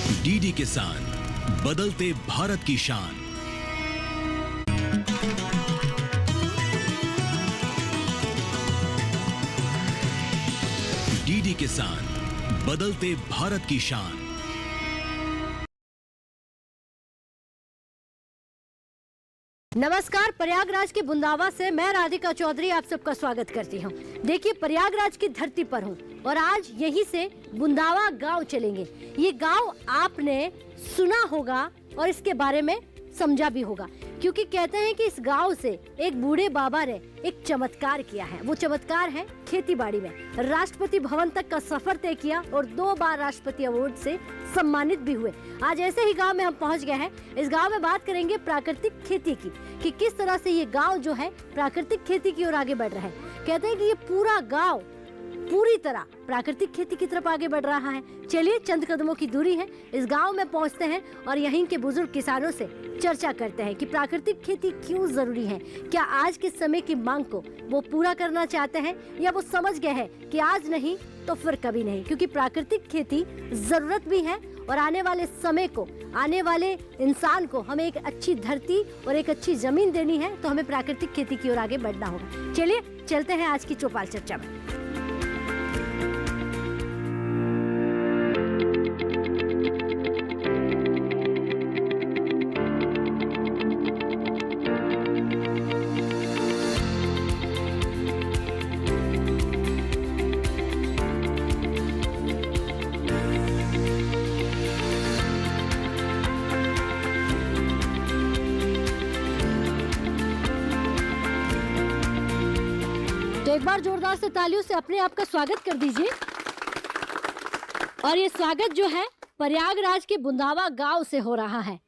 DD किसान, बदलते भारत की शान। डीडी किसान, बदलते भारत की शान। नमस्कार, प्रयागराज के बुंदावा से मैं राधिका चौधरी आप सबका स्वागत करती हूँ। देखिए, प्रयागराज की धरती पर हूँ और आज यहीं से बुंदावा गांव चलेंगे। ये गांव आपने सुना होगा और इसके बारे में समझा भी होगा, क्योंकि कहते हैं कि इस गांव से एक बूढ़े बाबा ने एक चमत्कार किया है। वो चमत्कार है खेतीबाड़ी में। राष्ट्रपति भवन तक का सफर तय किया और 2 बार राष्ट्रपति अवार्ड से सम्मानित भी हुए। आज ऐसे ही गांव में हम पहुंच गए हैं। इस गांव में बात करेंगे प्राकृतिक खेती की, कि किस तरह से ये गांव जो है प्राकृतिक खेती की ओर आगे बढ़ रहा है। कहते हैं कि ये पूरा गांव पूरी तरह प्राकृतिक खेती की तरफ आगे बढ़ रहा है। चलिए, चंद कदमों की दूरी है, इस गांव में पहुंचते हैं और यहीं के बुजुर्ग किसानों से चर्चा करते हैं कि प्राकृतिक खेती क्यों जरूरी है। क्या आज के समय की मांग को वो पूरा करना चाहते हैं, या वो समझ गए हैं कि आज नहीं तो फिर कभी नहीं, क्योंकि प्राकृतिक खेती जरूरत भी है और आने वाले समय को, आने वाले इंसान को हमें एक अच्छी धरती और एक अच्छी जमीन देनी है, तो हमें प्राकृतिक खेती की ओर आगे बढ़ना होगा। चलिए चलते हैं आज की चौपाल चर्चा में। तो एक बार जोरदार से तालियों से अपने आप का स्वागत कर दीजिए। और ये स्वागत जो है प्रयागराज के बुंदावा गांव से हो रहा है।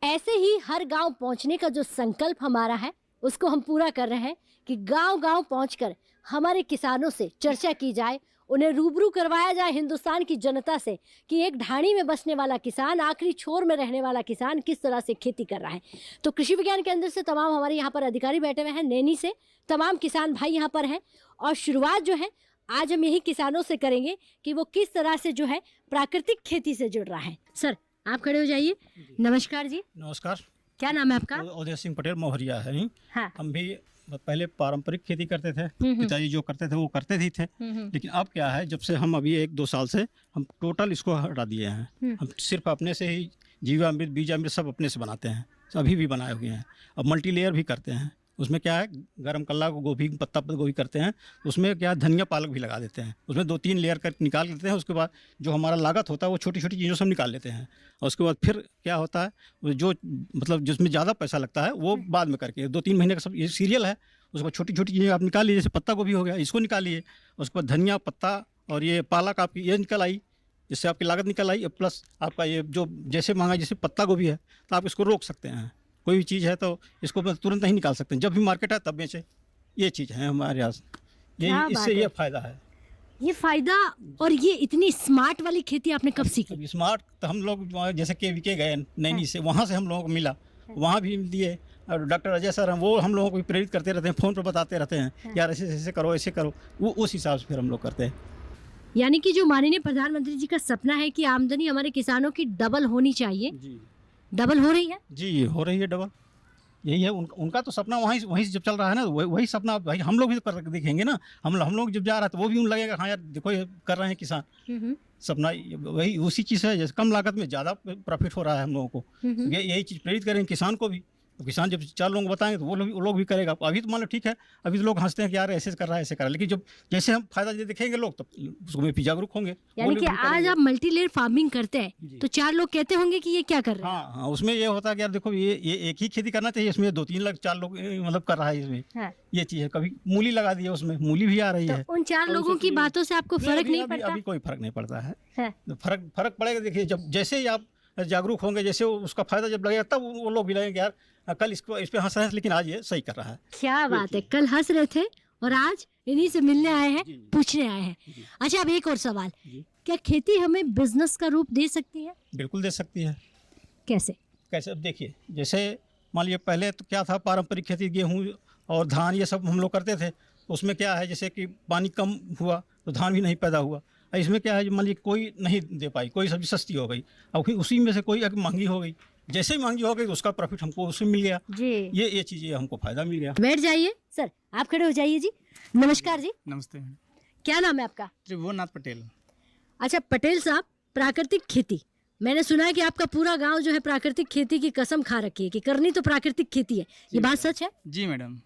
ऐसे ही हर गांव पहुंचने का जो संकल्प हमारा है, उसको हम पूरा कर रहे हैं कि गांव-गांव पहुंचकर हमारे किसानों से चर्चा की जाए, उन्हें रूबरू करवाया जाए हिंदुस्तान की जनता से कि एक ढाणी में बसने वाला किसान, आखिरी छोर में रहने वाला किसान किस तरह से खेती कर रहा है। तो कृषि विज्ञान केंद्र से तमाम हमारे यहाँ पर अधिकारी बैठे हुए हैं, नैनी से तमाम किसान भाई यहाँ पर हैं। और शुरुआत जो है आज हम यही किसानों से करेंगे कि वो किस तरह से जो है प्राकृतिक खेती से जुड़ रहा है। सर, आप खड़े हो जाइए। नमस्कार जी। नमस्कार। क्या नाम है आपका? उदय सिंह पटेल, मोहरिया है। हाँ। हम भी पहले पारंपरिक खेती करते थे, पिताजी जो करते थे वो करते ही थे। लेकिन अब क्या है, जब से हम अभी 1-2 साल से हम टोटल इसको हटा दिए हैं। हम सिर्फ अपने से ही जीवामृत, बीजामृत सब अपने से बनाते हैं, अभी भी बनाए हुए हैं। अब मल्टी लेयर भी करते हैं। उसमें क्या है, गरम कल्ला गोभी, पत्ता गोभी करते हैं। उसमें क्या है, धनिया पालक भी लगा देते हैं। उसमें 2-3 लेयर कर निकाल लेते हैं। उसके बाद जो हमारा लागत होता है वो छोटी छोटी चीज़ों से हम निकाल लेते हैं। और उसके बाद फिर क्या होता है, जो मतलब जिसमें ज़्यादा पैसा लगता है वो बाद में करके 2-3 महीने का सब ये सीरियल है। उसके बाद छोटी छोटी चीज़ें आप निकाल लीजिए, जैसे पत्ता गोभी हो गया, इसको निकाल लिए। उसके बाद धनिया पत्ता और ये पालक आपकी ये निकल आई, जिससे आपकी लागत निकल आई। प्लस आपका ये जो जैसे मांगा, जैसे पत्ता गोभी है तो आप इसको रोक सकते हैं। कोई भी चीज़ है तो इसको तुरंत नहीं निकाल सकते, जब भी मार्केट है तब बेचें। ये चीज़ है हमारे यहाँ, ये इससे ये फ़ायदा है। ये फायदा। और ये इतनी स्मार्ट वाली खेती आपने कब सीखी? स्मार्ट तो हम लोग जैसे KVK गए नैनी से, वहाँ से हम लोगों को मिला, वहाँ भी दिए। और डॉक्टर अजय सर हैं, वो हम लोगों को प्रेरित करते रहते हैं, फ़ोन पर बताते रहते हैं यार ऐसे ऐसे करो, ऐसे करो। वो उस हिसाब से फिर हम लोग करते हैं। यानी कि जो माननीय प्रधानमंत्री जी का सपना है कि आमदनी हमारे किसानों की डबल होनी चाहिए, जी डबल हो रही है। जी, हो रही है डबल। यही है उनका तो सपना, वहीं से जब चल रहा है ना, वही सपना भाई हम लोग भी तो कर दिखेंगे ना। हम लोग जब जा रहा है तो वो भी उन लगेगा, हाँ यार देखो ये कर रहे हैं किसान। सपना वही उसी चीज़ है, जैसे कम लागत में ज़्यादा प्रॉफिट हो रहा है हम लोगों को। यही चीज़ प्रेरित करेंगे किसान को भी। तो किसान जब 4 लोगों को बताएंगे तो वो लोग भी करेगा। अभी तो मान लो ठीक है, अभी तो लोग हंसते हैं कि यार ऐसे कर रहा है, ऐसे कर रहा है। लेकिन जब जैसे हम फायदा दिखेंगे लोग, तो उसमें भी जागरूक होंगे। यानी कि आज आप मल्टी लेयर फार्मिंग करते हैं तो 4 लोग कहते होंगे कि ये क्या कर रहे हैं। हाँ, उसमें ये होता है कि यार देखो ये एक ही खेती करना चाहिए, इसमें 2-3 लोग 4 लोग मतलब कर रहा है इसमें। हाँ। ये चीज़ है। कभी मूली लगा दी है, उसमें मूली भी आ रही है। उन 4 लोगों की बातों से आपको फर्क नहीं पड़ता? अभी कोई फर्क नहीं पड़ता है। फर्क पड़ेगा, देखिए जब जैसे ही आप जागरूक होंगे, जैसे उसका फायदा जब लगेगा तब वो लोग भी लगेंगे यार कल इस पे हंस रहे हैं, लेकिन आज ये सही कर रहा है। क्या बात है, कल हंस रहे थे और आज इन्हीं से मिलने आए हैं, पूछने आए हैं। अच्छा, अब एक और सवाल, क्या खेती हमें बिजनेस का रूप दे सकती है? बिल्कुल दे सकती है। कैसे? अब देखिए, जैसे मान लीजिए पहले तो क्या था, पारंपरिक खेती गेहूँ और धान ये सब हम लोग करते थे। उसमें क्या है, जैसे कि पानी कम हुआ तो धान भी नहीं पैदा हुआ। इसमें क्या है, मान लीजिए कोई नहीं दे पाई, कोई सब्जी सस्ती हो गई, अब फिर उसी में से कोई अगर महंगी हो गई, जैसे ही महंगी हो गई तो उसका प्रॉफिट हमको उसमें मिल गया। जी, ये चीज़ें हमको फायदा मिल गया। बैठ जाइए सर, आप खड़े हो जाइए जी। नमस्कार जी, नमस्ते। क्या नाम है आपका? त्रिभुवननाथ पटेल। अच्छा पटेल साहब, प्राकृतिक खेती, मैंने सुना है कि आपका पूरा गांव जो है प्राकृतिक खेती की कसम खा रखी है कि करनी तो प्राकृतिक खेती है, ये बात सच है? जी मैडम।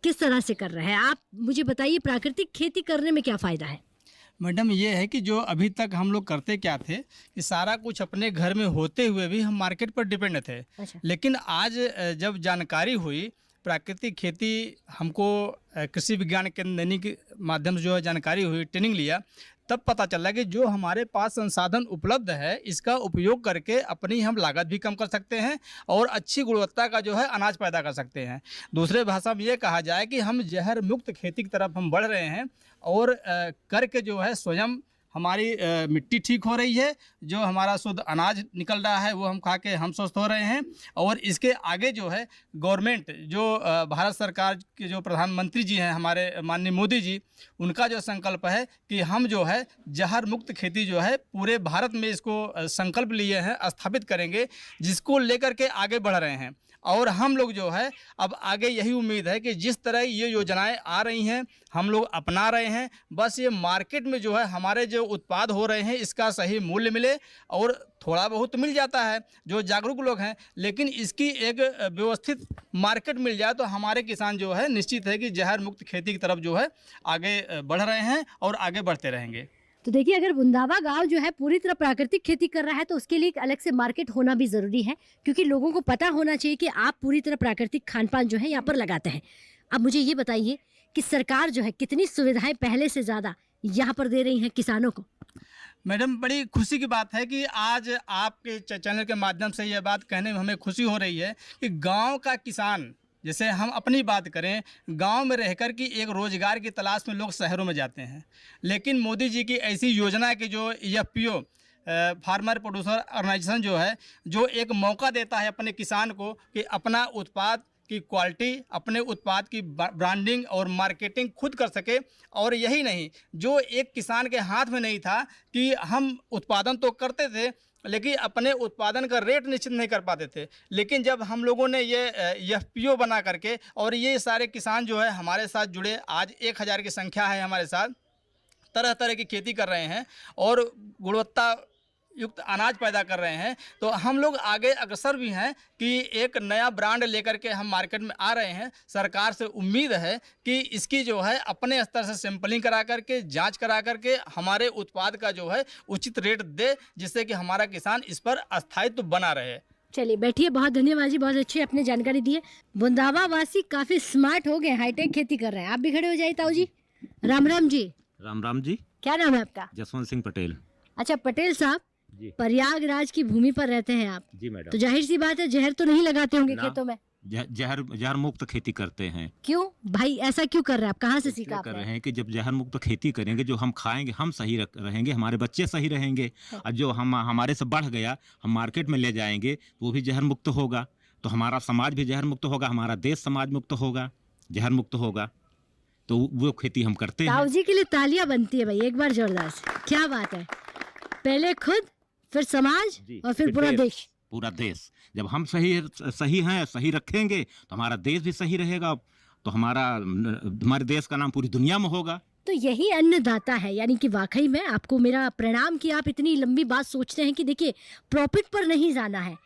किस तरह से कर रहे हैं आप, मुझे बताइए प्राकृतिक खेती करने में क्या फायदा है? मैडम ये है कि जो अभी तक हम लोग करते क्या थे कि सारा कुछ अपने घर में होते हुए भी हम मार्केट पर डिपेंड थे। अच्छा। लेकिन आज जब जानकारी हुई प्राकृतिक खेती, हमको कृषि विज्ञान केंद्र नैनी के माध्यम से जो है जानकारी हुई, ट्रेनिंग लिया, तब पता चला कि जो हमारे पास संसाधन उपलब्ध है इसका उपयोग करके अपनी हम लागत भी कम कर सकते हैं और अच्छी गुणवत्ता का जो है अनाज पैदा कर सकते हैं। दूसरे भाषा में ये कहा जाए कि हम जहर मुक्त खेती की तरफ हम बढ़ रहे हैं और करके जो है स्वयं हमारी मिट्टी ठीक हो रही है, जो हमारा शुद्ध अनाज निकल रहा है वो हम खा के हम स्वस्थ हो रहे हैं। और इसके आगे जो है गवर्नमेंट, जो भारत सरकार के जो प्रधानमंत्री जी हैं हमारे माननीय मोदी जी, उनका जो संकल्प है कि हम जो है जहर मुक्त खेती जो है पूरे भारत में इसको संकल्प लिए हैं, स्थापित करेंगे, जिसको लेकर के आगे बढ़ रहे हैं। और हम लोग जो है अब आगे यही उम्मीद है कि जिस तरह ये योजनाएं आ रही हैं हम लोग अपना रहे हैं, बस ये मार्केट में जो है हमारे जो उत्पाद हो रहे हैं इसका सही मूल्य मिले। और थोड़ा बहुत मिल जाता है जो जागरूक लोग हैं, लेकिन इसकी एक व्यवस्थित मार्केट मिल जाए तो हमारे किसान जो है निश्चित है कि जहर मुक्त खेती की तरफ जो है आगे बढ़ रहे हैं और आगे बढ़ते रहेंगे। तो देखिए, अगर बुंदावा गांव जो है पूरी तरह प्राकृतिक खेती कर रहा है तो उसके लिए एक अलग से मार्केट होना भी ज़रूरी है, क्योंकि लोगों को पता होना चाहिए कि आप पूरी तरह प्राकृतिक खान पान जो है यहाँ पर लगाते हैं। अब मुझे ये बताइए कि सरकार जो है कितनी सुविधाएं पहले से ज़्यादा यहाँ पर दे रही हैं किसानों को? मैडम बड़ी खुशी की बात है कि आज आपके चैनल के माध्यम से यह बात कहने में हमें खुशी हो रही है कि गांव का किसान, जैसे हम अपनी बात करें, गांव में रहकर कि एक रोज़गार की तलाश में लोग शहरों में जाते हैं, लेकिन मोदी जी की ऐसी योजना की जो FPO फार्मर प्रोड्यूसर ऑर्गेनाइजेशन जो है, जो एक मौका देता है अपने किसान को कि अपना उत्पाद की क्वालिटी, अपने उत्पाद की ब्रांडिंग और मार्केटिंग खुद कर सके। और यही नहीं, जो एक किसान के हाथ में नहीं था कि हम उत्पादन तो करते थे लेकिन अपने उत्पादन का रेट निश्चित नहीं कर पाते थे, लेकिन जब हम लोगों ने ये FPO बना करके और ये सारे किसान जो है हमारे साथ जुड़े, आज 1000 की संख्या है हमारे साथ, तरह तरह की खेती कर रहे हैं और गुणवत्ता युक्त अनाज पैदा कर रहे हैं, तो हम लोग आगे अग्रसर भी हैं कि एक नया ब्रांड लेकर के हम मार्केट में आ रहे हैं। सरकार से उम्मीद है कि इसकी जो है अपने स्तर से सैंपलिंग करा करके, जांच करा करके हमारे उत्पाद का जो है उचित रेट दे, जिससे कि हमारा किसान इस पर स्थायित्व बना रहे। चलिए बैठिए, बहुत धन्यवाद जी, बहुत अच्छी आपने जानकारी दी है। बुंदावा वासी काफ़ी स्मार्ट हो गए, हाईटेक खेती कर रहे हैं। आप भी खड़े हो जाइए ताऊ जी। राम राम जी। राम राम जी। क्या नाम है आपका? जसवंत सिंह पटेल। अच्छा पटेल साहब, जी। प्रयागराज की भूमि पर रहते हैं आप, जी मैडम। तो जाहिर सी बात है जहर तो नहीं लगाते होंगे खेतों में? जहर मुक्त खेती करते हैं। क्यों भाई, ऐसा क्यों कर रहे हैं आप? कहाँ से सीखा कर आपने? रहे हैं कि जब जहर मुक्त खेती करेंगे, जो हम खाएंगे हम सही रहेंगे, हमारे बच्चे सही रहेंगे, और जो हम हमारे से बढ़ गया हम मार्केट में ले जाएंगे वो भी जहर मुक्त होगा, तो हमारा समाज भी जहर मुक्त होगा, हमारा देश समाज मुक्त होगा, जहर मुक्त होगा, तो वो खेती हम करते हैं। ताऊ जी के लिए तालियां बनती है भाई, एक बार जोरदार से। क्या बात है, पहले खुद, फिर समाज और फिर पूरा देश। पूरा देश जब हम सही हैं, सही रखेंगे तो हमारा देश भी सही रहेगा, तो हमारे देश का नाम पूरी दुनिया में होगा। तो यही अन्नदाता है, यानी कि वाकई में आपको मेरा प्रणाम कि आप इतनी लंबी बात सोचते हैं कि देखिए प्रॉफिट पर नहीं जाना है,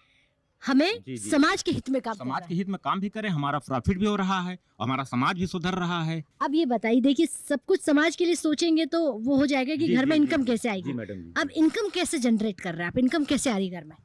हमें जी। समाज के हित में काम समाज के हित में काम भी करें, हमारा प्रॉफिट भी हो रहा है और हमारा समाज भी सुधर रहा है। अब ये बताइए, देखिए सब कुछ समाज के लिए सोचेंगे तो वो हो जाएगा कि घर में इनकम कैसे आएगी? जी मैडम। अब इनकम कैसे जनरेट कर रहे हैं आप, इनकम कैसे आ रही घर में?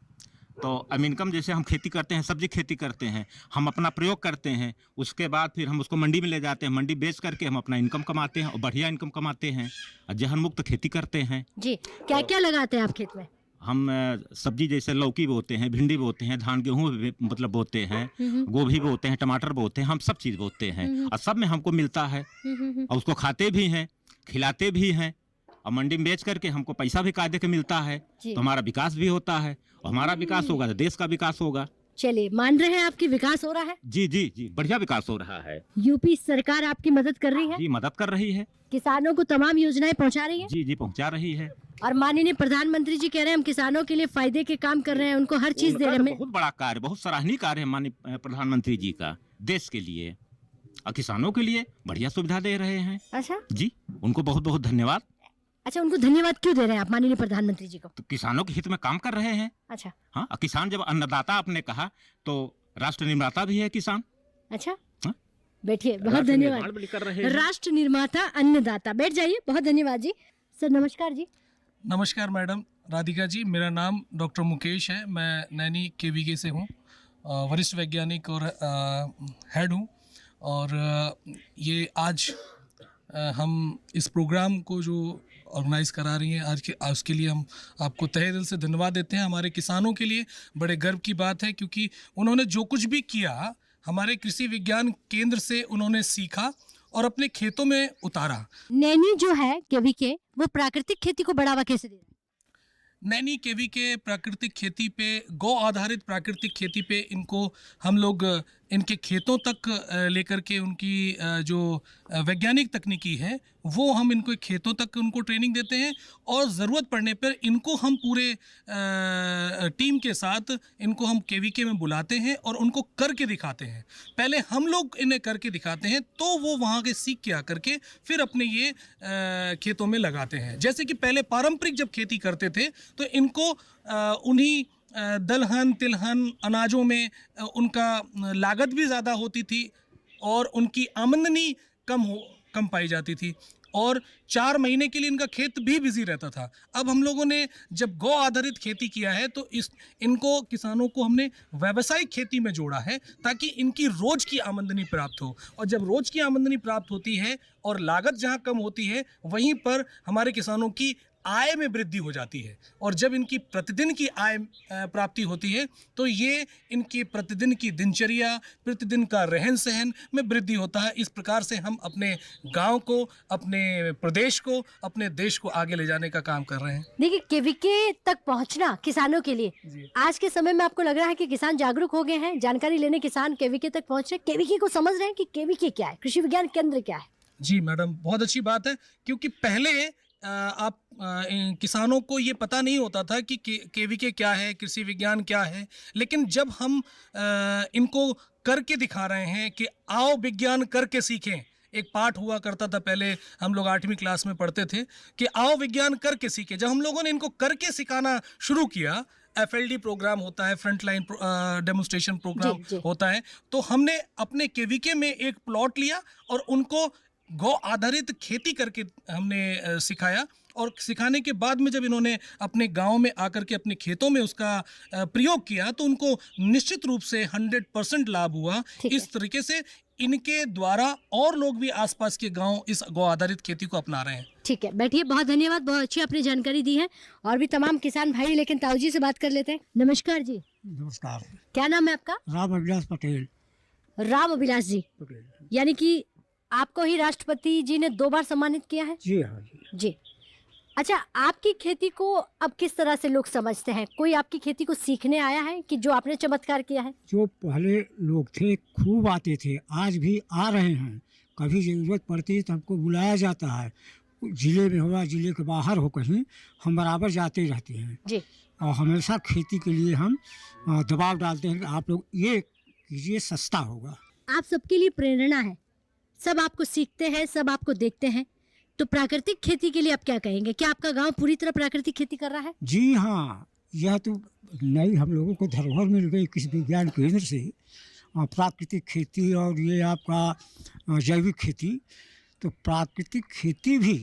तो अब इनकम जैसे हम खेती करते हैं, सब्जी खेती करते हैं, हम अपना प्रयोग करते हैं, उसके बाद फिर हम उसको मंडी में ले जाते हैं, मंडी बेच करके हम अपना इनकम कमाते हैं और बढ़िया इनकम कमाते हैं और जहर मुक्त खेती करते हैं। जी, क्या क्या लगाते हैं आप खेत में? हम सब्जी जैसे लौकी बोते हैं, भिंडी बोते हैं, धान गेहूँ मतलब बोते हैं, गोभी बोते हैं, टमाटर बोते हैं, हम सब चीज़ बोते हैं और सब में हमको मिलता है और उसको खाते भी हैं, खिलाते भी हैं और मंडी में बेच करके हमको पैसा भी कायदे के मिलता है, तो हमारा विकास भी होता है और हमारा विकास होगा तो देश का विकास होगा। चलिए, मान रहे हैं आपकी विकास हो रहा है? जी जी जी, बढ़िया विकास हो रहा है। यूपी सरकार आपकी मदद कर रही है? जी, मदद कर रही है। किसानों को तमाम योजनाएं पहुंचा रही है? जी जी, पहुंचा रही है। और माननीय प्रधानमंत्री जी कह रहे हैं हम किसानों के लिए फायदे के काम कर रहे हैं, उनको हर चीज दे रहे हैं। बहुत बड़ा कार्य, बहुत सराहनीय कार्य है माननीय प्रधानमंत्री जी का देश के लिए और किसानों के लिए बढ़िया सुविधा दे रहे हैं। अच्छा जी, उनको बहुत बहुत धन्यवाद। अच्छा, उनको धन्यवाद क्यों दे रहे हैं आप माननीय प्रधानमंत्री जी को? तो किसानों के हित में काम कर रहे हैं। अच्छा हाँ, किसान जब अन्नदाता आपने कहा तो राष्ट्र निर्माता भी है किसान। अच्छा हाँ? बैठिए, बहुत धन्यवाद। कर रहे हैं। राष्ट्र निर्माता अन्नदाता, बैठ जाइए। बहुत धन्यवाद जी। सर नमस्कार जी। नमस्कार मैडम राधिका जी, मेरा नाम डॉक्टर मुकेश है। मैं नैनी केवीके से हूँ, वरिष्ठ वैज्ञानिक और हेड हूँ। और ये आज हम इस प्रोग्राम को जो ऑर्गेनाइज़ करा रही हैं आज उसके लिए हम आपको तहे दिल से धन्यवाद देते हैं। हमारे किसानों के लिए बड़े गर्व की बात है, क्योंकि उन्होंने जो कुछ भी किया हमारे कृषि विज्ञान केंद्र से उन्होंने सीखा और अपने खेतों में उतारा। नैनी जो है केवीके, वो प्राकृतिक खेती को बढ़ावा कैसे दे रहा है? नैनी केवीके प्राकृतिक खेती पे, गौ आधारित प्राकृतिक खेती पे इनको हम लोग इनके खेतों तक लेकर के उनकी जो वैज्ञानिक तकनीकी है वो हम इनको खेतों तक उनको ट्रेनिंग देते हैं। और ज़रूरत पड़ने पर इनको हम पूरे टीम के साथ इनको हम केवीके में बुलाते हैं और उनको करके दिखाते हैं। पहले हम लोग इन्हें करके दिखाते हैं तो वो वहाँ के सीख के आकर के फिर अपने ये खेतों में लगाते हैं। जैसे कि पहले पारंपरिक जब खेती करते थे तो इनको उन्हीं दलहन तिलहन अनाजों में उनका लागत भी ज़्यादा होती थी और उनकी आमदनी कम पाई जाती थी और 4 महीने के लिए इनका खेत भी बिजी रहता था। अब हम लोगों ने जब गौ आधारित खेती किया है तो इनको किसानों को हमने व्यावसायिक खेती में जोड़ा है ताकि इनकी रोज़ की आमदनी प्राप्त हो। और जब रोज़ की आमदनी प्राप्त होती है और लागत जहाँ कम होती है वहीं पर हमारे किसानों की आय में वृद्धि हो जाती है। और जब इनकी प्रतिदिन की आय प्राप्ति होती है तो ये इनकी प्रतिदिन की दिनचर्या, प्रतिदिन का रहन सहन में वृद्धि होता है। इस प्रकार से हम अपने गांव को, अपने प्रदेश को, अपने देश को आगे ले जाने का काम कर रहे हैं। देखिए, केवीके तक पहुंचना किसानों के लिए आज के समय में आपको लग रहा है कि किसान जागरूक हो गए हैं, जानकारी लेने किसान केवीके तक पहुंच रहे, केवीके को समझ रहे हैं कि केवीके क्या है, कृषि विज्ञान केंद्र क्या है? जी मैडम, बहुत अच्छी बात है, क्योंकि पहले आप किसानों को ये पता नहीं होता था कि केवीके क्या है, कृषि विज्ञान क्या है। लेकिन जब हम इनको करके दिखा रहे हैं कि आओ विज्ञान करके सीखें, एक पाठ हुआ करता था पहले, हम लोग 8वीं क्लास में पढ़ते थे कि आओ विज्ञान करके सीखें। जब हम लोगों ने इनको करके सिखाना शुरू किया, FLD प्रोग्राम होता है, फ्रंट लाइन डेमोन्स्ट्रेशन प्रोग्राम होता है, तो हमने अपने केवीके में एक प्लॉट लिया और उनको गौ आधारित खेती करके हमने सिखाया। और सिखाने के बाद में जब इन्होंने अपने गांव में आकर के अपने खेतों में उसका प्रयोग किया तो उनको निश्चित रूप से 100% लाभ हुआ। इस तरीके से इनके द्वारा और लोग भी आसपास के गांव इस गौ आधारित खेती को अपना रहे हैं। ठीक है, बैठिए। बहुत धन्यवाद, बहुत अच्छी आपने जानकारी दी है। और भी तमाम किसान भाई, लेकिन ताऊ जी से बात कर लेते हैं। नमस्कार जी। नमस्कार। क्या नाम है आपका? राम अभिलाष पटेल। राम अभिलाष जी, यानी कि आपको ही राष्ट्रपति जी ने 2 बार सम्मानित किया है? जी हाँ जी। अच्छा, आपकी खेती को अब किस तरह से लोग समझते हैं? कोई आपकी खेती को सीखने आया है कि जो आपने चमत्कार किया है? जो पहले लोग थे खूब आते थे, आज भी आ रहे हैं। कभी ज़रूरत पड़ती है तो हमको बुलाया जाता है, ज़िले में हो, ज़िले के बाहर हो, कहीं हम बराबर जाते रहते हैं जी। और हमेशा खेती के लिए हम दबाव डालते हैं कि आप लोग ये कीजिए, सस्ता होगा। आप सबके लिए प्रेरणा है, सब आपको सीखते हैं, सब आपको देखते हैं। तो प्राकृतिक खेती के लिए आप क्या कहेंगे? क्या आपका गांव पूरी तरह प्राकृतिक खेती कर रहा है? जी हाँ, यह तो नई हम लोगों को धरोहर मिल गई कृषि विज्ञान केंद्र से, प्राकृतिक खेती और ये आपका जैविक खेती। तो प्राकृतिक खेती भी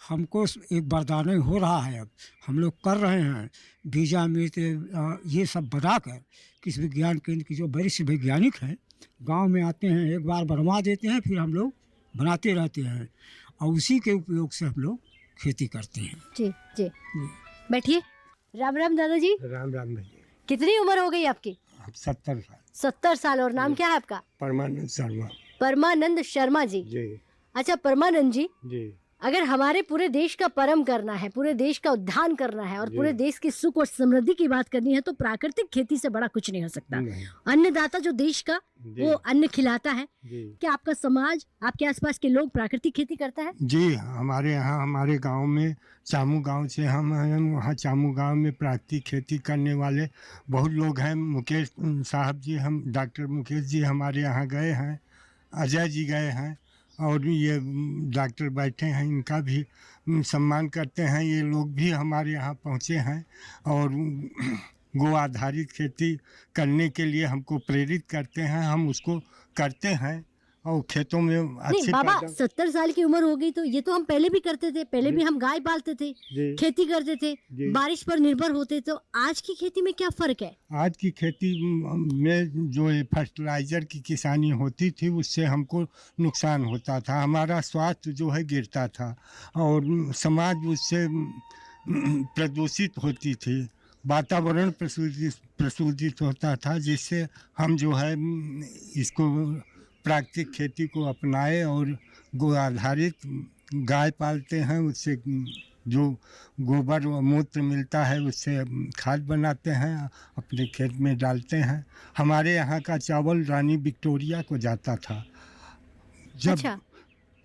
हमको एक वरदान हो रहा है। अब हम लोग कर रहे हैं, बीजा मिर्च ये सब बनाकर कृषि विज्ञान केंद्र की जो वरिष्ठ वैज्ञानिक हैं गांव में आते हैं, एक बार बनवा देते हैं, फिर हम लोग बनाते रहते हैं और उसी के उपयोग से हम लोग खेती करते हैं। जी जी, बैठिए। राम राम दादाजी। राम राम भैया। कितनी उम्र हो गई आपकी? 70 साल। 70 साल। और नाम क्या है आपका? परमानंद शर्मा। परमानंद शर्मा जी। जी। अच्छा परमानंद जी, अगर हमारे पूरे देश का परम करना है, पूरे देश का उद्धार करना है और पूरे देश की सुख और समृद्धि की बात करनी है तो प्राकृतिक खेती से बड़ा कुछ नहीं हो सकता। अन्नदाता जो देश का वो अन्न खिलाता है। क्या आपका समाज, आपके आसपास के लोग प्राकृतिक खेती करता है? जी, हमारे यहाँ हमारे गांव में चामू गांव से हम हैं। वहाँ चामू गांव में प्राकृतिक खेती करने वाले बहुत लोग हैं। मुकेश साहब जी, हम डॉक्टर मुकेश जी हमारे यहाँ गए हैं, अजय जी गए हैं और ये डॉक्टर बैठे हैं, इनका भी सम्मान करते हैं। ये लोग भी हमारे यहाँ पहुँचे हैं और गो आधारित खेती करने के लिए हमको प्रेरित करते हैं। हम उसको करते हैं और खेतों में नहीं अच्छे बाबा, 70 साल की उम्र हो गई तो ये तो हम पहले भी करते थे। पहले भी हम गाय पालते थे, खेती करते थे, बारिश पर निर्भर होते। तो आज की खेती में क्या फर्क है? आज की खेती में जो फर्टिलाइजर की किसानी होती थी उससे हमको नुकसान होता था। हमारा स्वास्थ्य जो है गिरता था और समाज उससे प्रदूषित होती थी, वातावरण प्रदूषित होता था, जिससे हम जो है इसको प्राकृतिक खेती को अपनाए और गो आधारित गाय पालते हैं। उससे जो गोबर व मूत्र मिलता है उससे खाद बनाते हैं, अपने खेत में डालते हैं। हमारे यहाँ का चावल रानी विक्टोरिया को जाता था। जब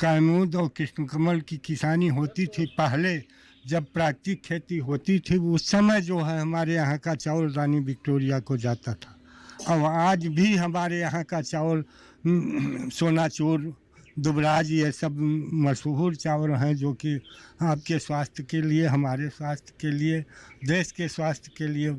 कैमूद और कृष्णकमल की किसानी होती थी पहले, जब प्राकृतिक खेती होती थी उस समय जो है हमारे यहाँ का चावल रानी विक्टोरिया को जाता था। और आज भी हमारे यहाँ का चावल सोनाचूर, दुबराज, ये सब मशहूर चावल हैं जो कि आपके स्वास्थ्य के लिए, हमारे स्वास्थ्य के लिए, देश के स्वास्थ्य के लिए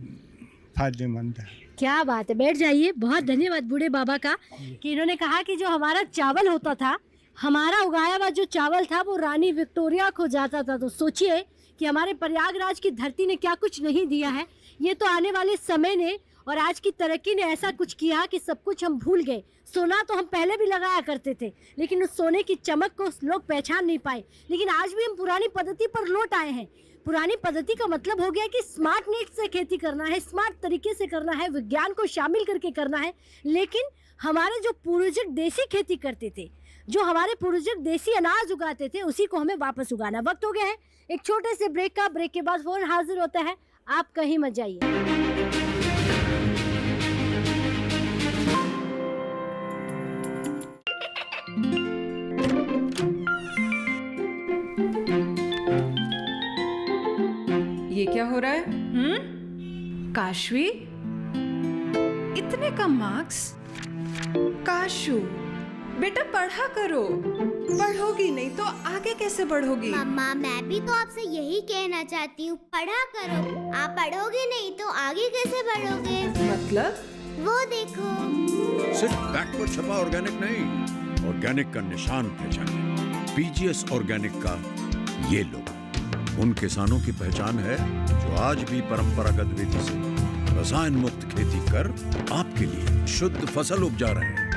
फायदेमंद है। क्या बात है, बैठ जाइए। बहुत धन्यवाद बूढ़े बाबा का कि इन्होंने कहा कि जो हमारा चावल होता था, हमारा उगाया हुआ जो चावल था वो रानी विक्टोरिया को जाता था। तो सोचिए कि हमारे प्रयागराज की धरती ने क्या कुछ नहीं दिया है। ये तो आने वाले समय ने और आज की तरक्की ने ऐसा कुछ किया कि सब कुछ हम भूल गए। सोना तो हम पहले भी लगाया करते थे, लेकिन उस सोने की चमक को लोग पहचान नहीं पाए। लेकिन आज भी हम पुरानी पद्धति पर लौट आए हैं। पुरानी पद्धति का मतलब हो गया कि स्मार्ट नेट से खेती करना है, स्मार्ट तरीके से करना है, विज्ञान को शामिल करके करना है। लेकिन हमारे जो पूर्वज देसी खेती करते थे, जो हमारे पूर्वज देसी अनाज उगाते थे, उसी को हमें वापस उगाना। वक्त हो गया है एक छोटे से ब्रेक का। ब्रेक के बाद फोन हाजिर होता है, आप कहीं मत जाइए। ये क्या हो रहा है? काशवी, इतने कम मार्क्स? काशू बेटा पढ़ा करो, पढ़ोगी नहीं तो आगे कैसे बढ़ोगी? मम्मा, मैं भी तो आपसे यही कहना चाहती हूँ, पढ़ा करो। आप पढ़ोगे नहीं तो आगे कैसे बढ़ोगे? मतलब? वो देखो, सिर्फ बैक पर छपा ऑर्गेनिक नहीं, ऑर्गेनिक का निशान पहचानिए। पीजीएस ऑर्गेनिक का ये लोगो उन किसानों की पहचान है जो आज भी परंपरागत विधि से रसायन मुक्त खेती कर आपके लिए शुद्ध फसल उपजा रहे हैं।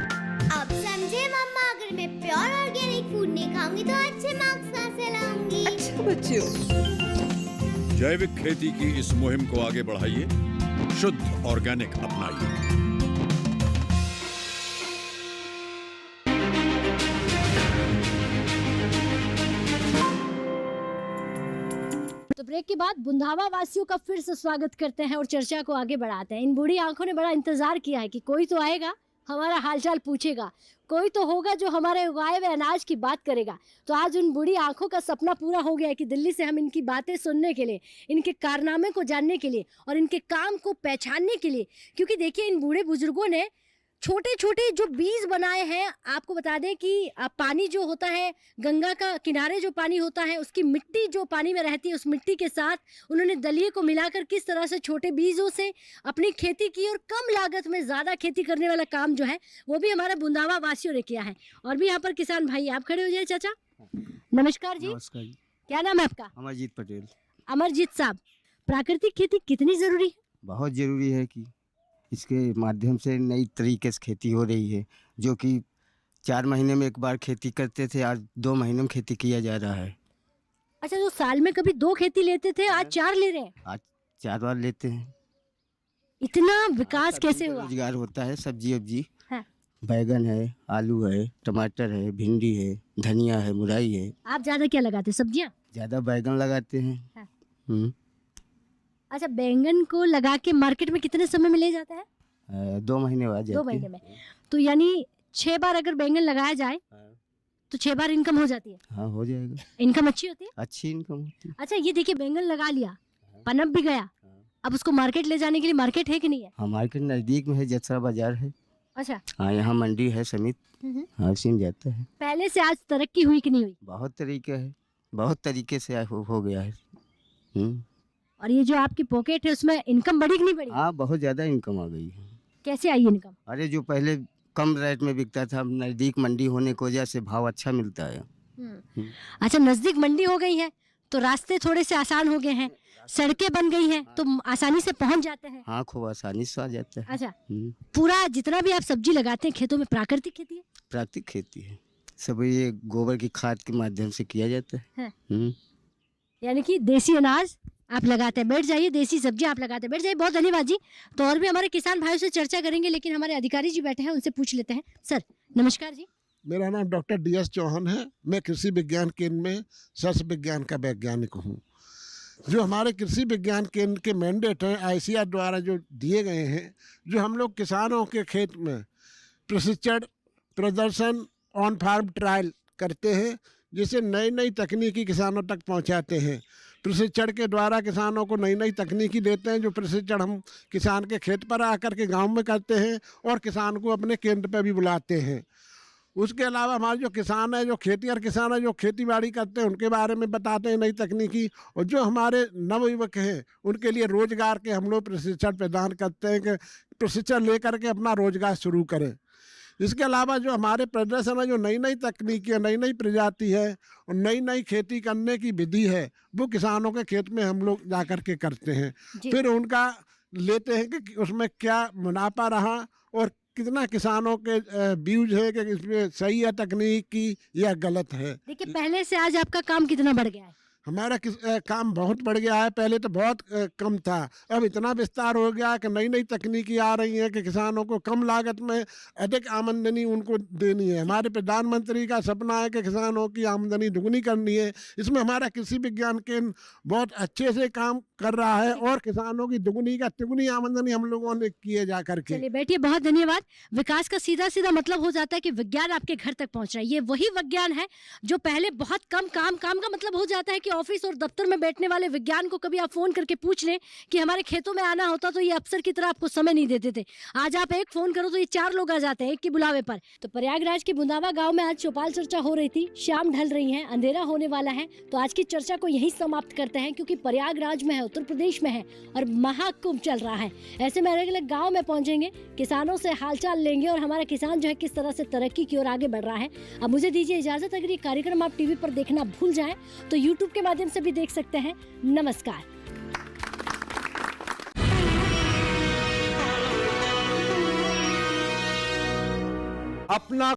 अब समझे मम्मा, अगर मैं प्योर ऑर्गेनिक फूड नहीं खाऊंगी तो अच्छे मार्क्स कहाँ से लाऊंगी? अच्छा बच्चों, जैविक खेती की इस मुहिम को आगे बढ़ाइए, शुद्ध ऑर्गेनिक अपनाइए। तो ब्रेक के बाद बुंदावा वासियों का फिर से स्वागत करते हैं और चर्चा को आगे बढ़ाते हैं। इन बूढ़ी आंखों ने बड़ा इंतजार किया है कि कोई तो आएगा, हमारा हालचाल पूछेगा, कोई तो होगा जो हमारे उगाए हुए अनाज की बात करेगा। तो आज उन बूढ़ी आंखों का सपना पूरा हो गया है कि दिल्ली से हम इनकी बातें सुनने के लिए, इनके कारनामे को जानने के लिए और इनके काम को पहचानने के लिए, क्योंकि देखिए इन बूढ़े बुजुर्गों ने छोटे छोटे जो बीज बनाए हैं। आपको बता दें कि पानी जो होता है, गंगा का किनारे जो पानी होता है, उसकी मिट्टी जो पानी में रहती है, उस मिट्टी के साथ उन्होंने दलिये को मिलाकर किस तरह से छोटे बीजों से अपनी खेती की और कम लागत में ज़्यादा खेती करने वाला काम जो है वो भी हमारे बुंदावा वासियों ने किया है। और भी यहाँ पर किसान भाई, आप खड़े हो जाए। चाचा नमस्कार जी। नमस्कार जी। क्या नाम है आपका? अमरजीत पटेल। अमरजीत साहब, प्राकृतिक खेती कितनी ज़रूरी है? बहुत ज़रूरी है कि इसके माध्यम से नई तरीके से खेती हो रही है। जो कि 4 महीने में एक बार खेती करते थे, आज 2 महीने में खेती किया जा रहा है। अच्छा, जो साल में कभी 2 खेती लेते थे आज 4 ले रहे हैं? आज 4 बार लेते हैं। इतना विकास कैसे हुआ? रोजगार होता है, सब्जी वब्जी हाँ। बैगन है, आलू है, टमाटर है, भिंडी है, धनिया है, मुरई है। आप ज्यादा क्या लगाते हैं, सब्जियां? ज़्यादा बैगन लगाते हैं। हाँ। हम्म। अच्छा, बैंगन को लगा के मार्केट में कितने समय में ले जाता है? 2 महीने बाद 2 जाती महीने है। में। तो यानी 6 बार अगर बैंगन लगाया जाए तो 6 बार इनकम हो जाती है। हाँ, हो जाएगा। इनकम अच्छी होती है। अच्छी इनकम होती है। अच्छा, ये देखिए बैंगन लगा लिया, पनप भी गया, अब उसको मार्केट ले जाने के लिए मार्केट है कि नहीं है? हाँ, मार्केट नज़दीक में है, जसरा बाजार है। अच्छा। हाँ, यहाँ मंडी है समित। हाँ, उसी में जाता है। पहले से आज तरक्की हुई कि नहीं हुई? बहुत तरीके है, बहुत तरीके से हो गया है। और ये जो आपकी पॉकेट है उसमें इनकम बढ़ी कि नहीं बढ़ी? हाँ, बहुत ज़्यादा इनकम आ गई है। कैसे आई इनकम? अरे जो पहले कम रेट में बिकता था, अब नज़दीक मंडी होने की वजह से भाव अच्छा मिलता है। अच्छा, नजदीक मंडी हो गई है तो रास्ते थोड़े से आसान हो गए हैं, सड़कें बन गई हैं तो आसानी से पहुंच जाते हैं। हाँ, खूब आसानी से आ जाता है। अच्छा, पूरा जितना भी आप सब्जी लगाते हैं खेतों में प्राकृतिक खेती है? प्राकृतिक खेती है, सब ये गोबर की खाद के माध्यम से किया जाता है। यानी कि देसी अनाज आप लगाते हैं। बैठ जाइए, देसी सब्जी आप लगाते हैं, बैठ जाइए। बहुत धन्यवाद जी। तो और भी हमारे किसान भाइयों से चर्चा करेंगे, लेकिन हमारे अधिकारी जी बैठे हैं, उनसे पूछ लेते हैं। सर नमस्कार जी। मेरा नाम डॉक्टर DS चौहान है। मैं कृषि विज्ञान केंद्र में शस्य विज्ञान का वैज्ञानिक हूँ। जो हमारे कृषि विज्ञान केंद्र के मैंडेट हैं ICAR द्वारा जो दिए गए हैं, जो हम लोग किसानों के खेत में प्रशिक्षण, प्रदर्शन, ऑन फार्म ट्रायल करते हैं, जिससे नई नई तकनीकी किसानों तक पहुंचाते हैं। प्रशिक्षण के द्वारा किसानों को नई नई तकनीकी देते हैं, जो प्रशिक्षण हम किसान के खेत पर आकर के गांव में करते हैं और किसान को अपने केंद्र पर भी बुलाते हैं। उसके अलावा हमारे जो किसान है, जो खेतीहर किसान है, जो खेती बाड़ी करते हैं, उनके बारे में बताते हैं नई तकनीकी। और जो हमारे नवयुवक हैं उनके लिए रोजगार के हम लोग प्रशिक्षण प्रदान करते हैं कि प्रशिक्षण लेकर के अपना रोजगार शुरू करें। इसके अलावा जो हमारे प्रदर्शन है, जो नई नई तकनीकी है, नई नई प्रजाति है और नई नई खेती करने की विधि है, वो किसानों के खेत में हम लोग जा कर के करते हैं। फिर उनका लेते हैं कि उसमें क्या मुनाफा रहा और कितना किसानों के व्यूज है कि इसमें सही है तकनीक की या गलत है। देखिए, पहले से आज आपका काम कितना बढ़ गया है? हमारा काम बहुत बढ़ गया है। पहले तो बहुत कम था, अब इतना विस्तार हो गया कि नई नई तकनीकी आ रही हैं कि किसानों को कम लागत में अधिक आमदनी उनको देनी है। हमारे प्रधानमंत्री का सपना है कि किसानों की आमदनी दुगनी करनी है। इसमें हमारा कृषि विज्ञान केंद्र बहुत अच्छे से काम कर रहा है और किसानों की दुगनी का तिगुनी आमदनी हम लोगों ने किए जा करके। चलिए बैठिए, बहुत धन्यवाद। विकास का सीधा सीधा मतलब हो जाता है कि विज्ञान आपके घर तक पहुंच रहा है। ये वही विज्ञान है जो पहले बहुत कम काम का मतलब हो जाता है कि ऑफिस और दफ्तर में बैठने वाले विज्ञान को कभी आप फोन करके पूछ लें कि हमारे खेतों में आना होता तो ये अफसर की तरह आपको समय नहीं देते थे। आज आप एक फोन करो तो ये 4 लोग आ जाते हैं एक की बुलावे पर। तो प्रयागराज के बुंदावा गांव में आज चौपाल चर्चा हो रही थी। शाम ढल रही है, अंधेरा होने वाला है, तो आज की चर्चा को यहीं समाप्त करते हैं, क्योंकि प्रयागराज में है, उत्तर प्रदेश में है और महाकुंभ चल रहा है। ऐसे में अलग अलग गाँव में पहुंचेंगे, किसानों से हालचाल लेंगे और हमारा किसान जो है किस तरह से तरक्की की ओर आगे बढ़ रहा है। अब मुझे दीजिए इजाजत। अगर ये कार्यक्रम आप टीवी पर देखना भूल जाएं तो यूट्यूब के माध्यम से भी देख सकते हैं। नमस्कार। अपना